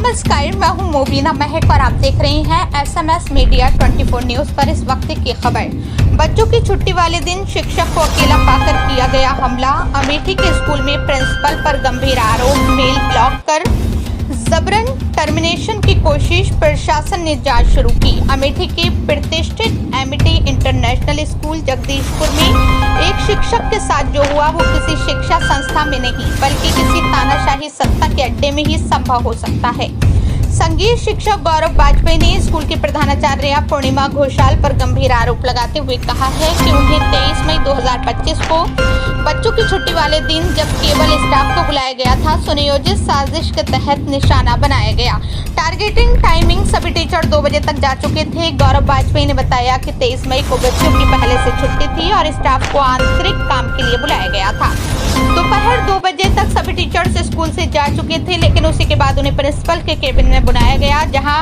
नमस्कार, मैं हूं मोबिना महक और आप देख रहे हैं एसएमएस मीडिया 24 न्यूज पर इस वक्त की खबर। बच्चों की छुट्टी वाले दिन शिक्षक को अकेला पाकर किया गया हमला। अमेठी के स्कूल में प्रिंसिपल पर गंभीर आरोप। मेल ब्लॉक कर जबरन टर्मिनेशन की कोशिश, प्रशासन ने जांच शुरू की। अमेठी के प्रतिष्ठित एमिटी इंटरनेशनल स्कूल जगदीशपुर में एक शिक्षक के साथ जो हुआ वो किसी शिक्षा संस्था में नहीं बल्कि किसी तानाशाही सत्ता के अड्डे में ही संभव हो सकता है। संगीत शिक्षक गौरव वाजपेयी ने स्कूल की प्रधानाचार्य पूर्णिमा घोषाल पर गंभीर आरोप लगाते हुए कहा है कि उन्हें 23 मई 2025 को बच्चों की छुट्टी वाले दिन जब केवल स्टाफ को बुलाया गया था, सुनियोजित साजिश के तहत निशाना बनाया गया। टारगेटिंग टाइमिंग सभी टीचर 2 बजे तक जा चुके थे। गौरव वाजपेयी ने बताया कि 23 मई को बच्चों की पहले से छुट्टी थी और स्टाफ को आंतरिक काम के लिए बुलाया गया था। दोपहर 2 बजे तक सभी टीचर्स स्कूल से जा चुके थे, लेकिन उसी के बाद उन्हें प्रिंसिपल के केबिन में बुलाया गया, जहां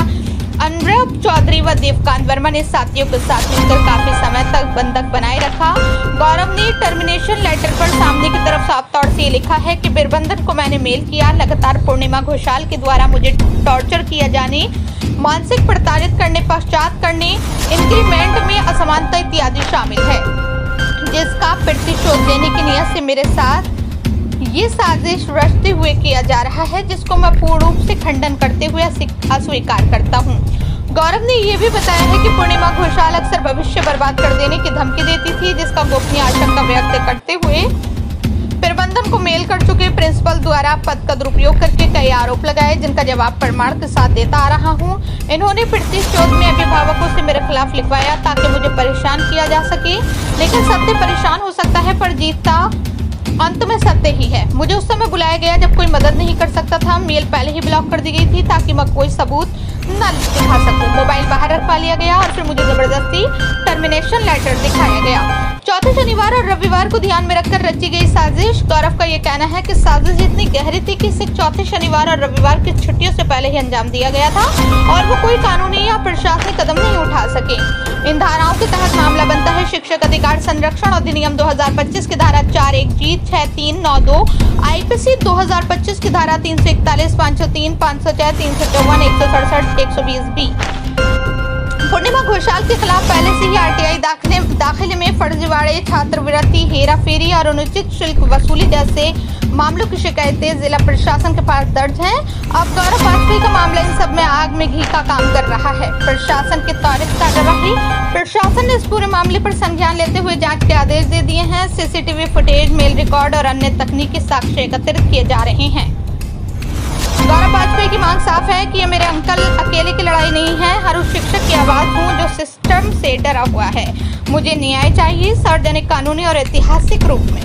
अनुराग चौधरी व देवकांत वर्मा ने साथियों के साथ मिलकर काफी समय तक बंधक बनाए रखा। गौरव ने टर्मिनेशन लेटर पर सामने की तरफ साफ तौर से लिखा है कि प्रबंधन को मैंने मेल किया, लगातार पूर्णिमा घोषाल के द्वारा मुझे टॉर्चर किया जाने, मानसिक प्रताड़ित करने, पश्चात करने, इंक्रीमेंट में असमानता इत्यादि शामिल है, जिसका प्रतिशोध लेने की नियत से मेरे साथ ये साजिश रचते हुए किया जा रहा है, जिसको मैं पूर्ण रूप से खंडन करते हुए अस्वीकार करता हूँ। गौरव ने यह भी बताया है कि पूर्णिमा घोषाल अक्सर भविष्य बर्बाद कर देने की धमकी देती थी, जिसका गोपनीय आशंका व्यक्त करते हुए प्रबंधन को मेल कर चुके प्रिंसिपल द्वारा पद का दुरुपयोग करके कई आरोप लगाए, जिनका जवाब प्रमाण के साथ देता आ रहा हूँ। इन्होंने प्रतिशोध में अभिभावकों से मेरे खिलाफ लिखवाया ताकि मुझे परेशान किया जा सके, लेकिन सत्य परेशान हो सकता है पर जीतता अंत में सत्य ही है। मुझे उस समय बुलाया गया जब कोई मदद नहीं कर सकता था। मेल पहले ही ब्लॉक कर दी गई थी ताकि मैं कोई सबूत न दिखा सकूं। मोबाइल बाहर रखवा लिया गया और फिर मुझे जबरदस्ती टर्मिनेशन लेटर दिखाया गया। चौथे शनिवार और रविवार को ध्यान में रखकर रची गई साजिश। गौरव का ये कहना है कि साजिश इतनी गहरी थी कि इसे चौथे शनिवार और रविवार की छुट्टियों से पहले ही अंजाम दिया गया था और वो कोई कानूनी या प्रशासनिक कदम नहीं उठा सके। इन धाराओं के तहत मामला बनता है शिक्षक अधिकार संरक्षण अधिनियम 2025 की धारा 4(1)(g) 6392, आईपीसी 2025 की धारा 341, 503, 506, 354, 167, 120(b). पूर्णिमा घोषाल के खिलाफ पहले से ही आरटीआई दाखिले में फर्जीवाड़े, छात्रवृत्ति, हेराफेरी और अनुचित शुल्क वसूली जैसे मामलों की शिकायतें जिला प्रशासन के पास दर्ज हैं। अब गौरव वाजपेयी का मामला इन सब में आग में घी का काम कर रहा है। प्रशासन की त्वरित कार्यवाही। प्रशासन ने इस पूरे मामले पर संज्ञान लेते हुए जांच के आदेश दे दिए हैं। सीसीटीवी फुटेज, मेल रिकॉर्ड और अन्य तकनीकी साक्ष्य एकत्रित किए जा रहे हैं। गौरव वाजपेयी की मांग साफ है कि ये मेरे अंकल अकेले की लड़ाई नहीं है। हर उस शिक्षक की आवाज हूँ जो सिस्टम से डरा हुआ है। मुझे न्याय चाहिए, सार्वजनिक, कानूनी और ऐतिहासिक रूप में।